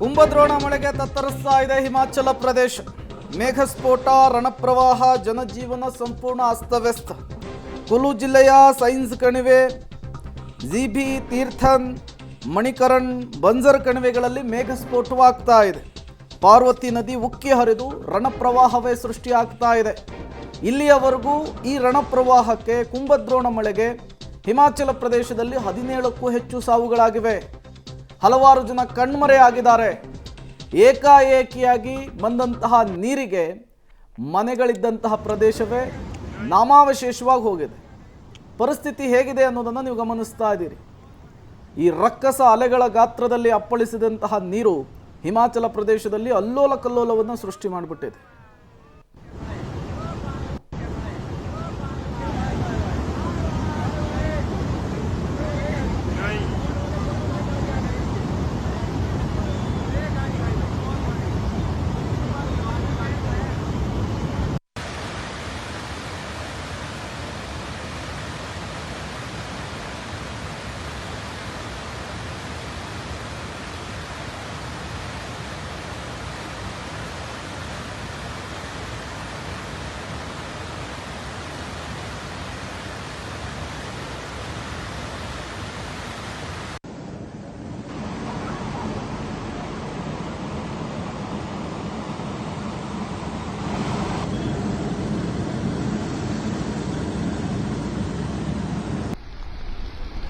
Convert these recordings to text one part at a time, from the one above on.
ಕುಂಭದ್ರೋಣ ಮಳೆಗೆ ತತ್ತರಿಸ್ತಾ ಇದೆ ಹಿಮಾಚಲ ಪ್ರದೇಶ. ಮೇಘಸ್ಫೋಟ, ರಣಪ್ರವಾಹ, ಜನಜೀವನ ಸಂಪೂರ್ಣ ಅಸ್ತವ್ಯಸ್ತ. ಕುಲು ಜಿಲ್ಲೆಯ ಸೈನ್ಸ್ ಕಣಿವೆ, ಜಿಬಿ, ತೀರ್ಥನ್, ಮಣಿಕರಣ್, ಬಂಜರ್ ಕಣಿವೆಗಳಲ್ಲಿ ಮೇಘಸ್ಫೋಟವಾಗ್ತಾ ಇದೆ. ಪಾರ್ವತಿ ನದಿ ಉಕ್ಕಿ ಹರಿದು ರಣಪ್ರವಾಹವೇ ಸೃಷ್ಟಿಯಾಗ್ತಾ ಇದೆ. ಇಲ್ಲಿಯವರೆಗೂ ಈ ರಣಪ್ರವಾಹಕ್ಕೆ, ಕುಂಭದ್ರೋಣ ಮಳೆಗೆ ಹಿಮಾಚಲ ಪ್ರದೇಶದಲ್ಲಿ 17ಕ್ಕೂ ಹೆಚ್ಚು ಸಾವುಗಳಾಗಿವೆ. ಹಲವಾರು ಜನ ಕಣ್ಮರೆಯಾಗಿದ್ದಾರೆ. ಏಕಾಏಕಿಯಾಗಿ ಬಂದಂತಹ ನೀರಿಗೆ ಮನೆಗಳಿದ್ದಂತಹ ಪ್ರದೇಶವೇ ನಾಮಾವಶೇಷವಾಗಿ ಹೋಗಿದೆ. ಪರಿಸ್ಥಿತಿ ಹೇಗಿದೆ ಅನ್ನೋದನ್ನು ನೀವು ಗಮನಿಸ್ತಾ ಇದ್ದೀರಿ. ಈ ರಕ್ಕಸ ಅಲೆಗಳ ಗಾತ್ರದಲ್ಲಿ ಅಪ್ಪಳಿಸಿದಂತಹ ನೀರು ಹಿಮಾಚಲ ಪ್ರದೇಶದಲ್ಲಿ ಅಲ್ಲೋಲ ಕಲ್ಲೋಲವನ್ನು ಸೃಷ್ಟಿ ಮಾಡಿಬಿಟ್ಟಿದೆ.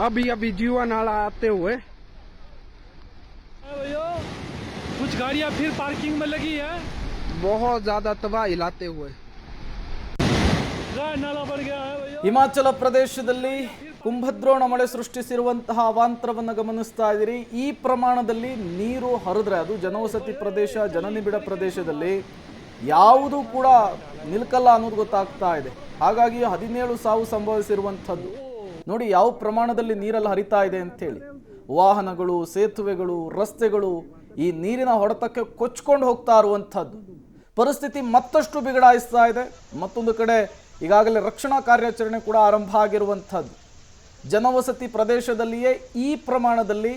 अभी जीवा नाला आते हुए कुछ गाड़ियां फिर पार्किंग में लगी है। बहुत ज्यादा तबाही लाते हुए नाला बढ़ गया है। ಹಿಮಾಚಲ ಪ್ರದೇಶದಲ್ಲಿ ಕುಂಭದ್ರೋಣ ಮಳೆ ಸೃಷ್ಟಿಸಿರುವಂತಹ ಅವಾಂತರವನ್ನು ಗಮನಿಸ್ತಾ ಇದ್ದೀರಿ. ಈ ಪ್ರಮಾಣದಲ್ಲಿ ನೀರು ಹರಿದ್ರೆ ಅದು ಜನವಸತಿ ಪ್ರದೇಶ, ಜನನಿಬಿಡ ಪ್ರದೇಶದಲ್ಲಿ ಯಾವುದೂ ಕೂಡ ನಿಲ್ಕಲ್ಲ ಅನ್ನೋದು ಗೊತ್ತಾಗ್ತಾ ಇದೆ. ಹಾಗಾಗಿ 17 ಸಾವು ಸಂಭವಿಸಿರುವಂಥದ್ದು. ನೋಡಿ ಯಾವ ಪ್ರಮಾಣದಲ್ಲಿ ನೀರಲ್ಲಿ ಹರಿತಾ ಇದೆ ಅಂತೇಳಿ. ವಾಹನಗಳು, ಸೇತುವೆಗಳು, ರಸ್ತೆಗಳು ಈ ನೀರಿನ ಹೊಡೆತಕ್ಕೆ ಕೊಚ್ಕೊಂಡು ಹೋಗ್ತಾ ಇರುವಂಥದ್ದು. ಪರಿಸ್ಥಿತಿ ಮತ್ತಷ್ಟು ಬಿಗಡಾಯಿಸ್ತಾ ಇದೆ. ಮತ್ತೊಂದು ಕಡೆ ಈಗಾಗಲೇ ರಕ್ಷಣಾ ಕಾರ್ಯಾಚರಣೆ ಕೂಡ ಆರಂಭ ಆಗಿರುವಂಥದ್ದು. ಜನವಸತಿ ಪ್ರದೇಶದಲ್ಲಿಯೇ ಈ ಪ್ರಮಾಣದಲ್ಲಿ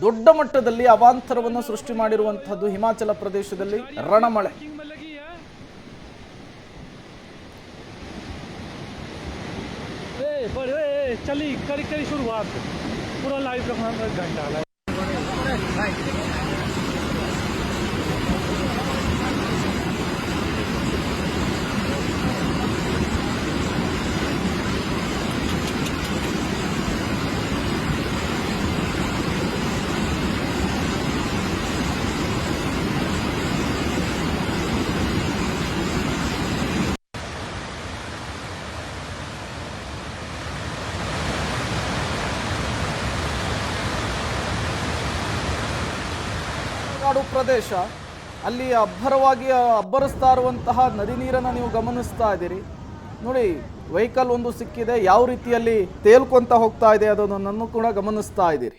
ದೊಡ್ಡ ಮಟ್ಟದಲ್ಲಿ ಅವಾಂತರವನ್ನು ಸೃಷ್ಟಿ ಮಾಡಿರುವಂಥದ್ದು ಹಿಮಾಚಲ ಪ್ರದೇಶದಲ್ಲಿ ರಣಮಳೆ. चली करी करी शुरुआत पूरा लाइव रखना घंटा ನಾಡು ಪ್ರದೇಶ ಅಲ್ಲಿ ಅಬ್ಬರವಾಗಿ ಅಬ್ಬರಿಸ್ತಾ ಇರುವಂತಹ ನದಿ ನೀರನ್ನು ನೀವು ಗಮನಿಸ್ತಾ ಇದ್ದೀರಿ. ನೋಡಿ, ವೆಹಿಕಲ್ ಒಂದು ಸಿಕ್ಕಿದೆ, ಯಾವ ರೀತಿಯಲ್ಲಿ ತೇಲ್ಕೊಂತ ಹೋಗ್ತಾ ಇದೆ ಅದನ್ನು ಕೂಡ ಗಮನಿಸ್ತಾ ಇದ್ದೀರಿ.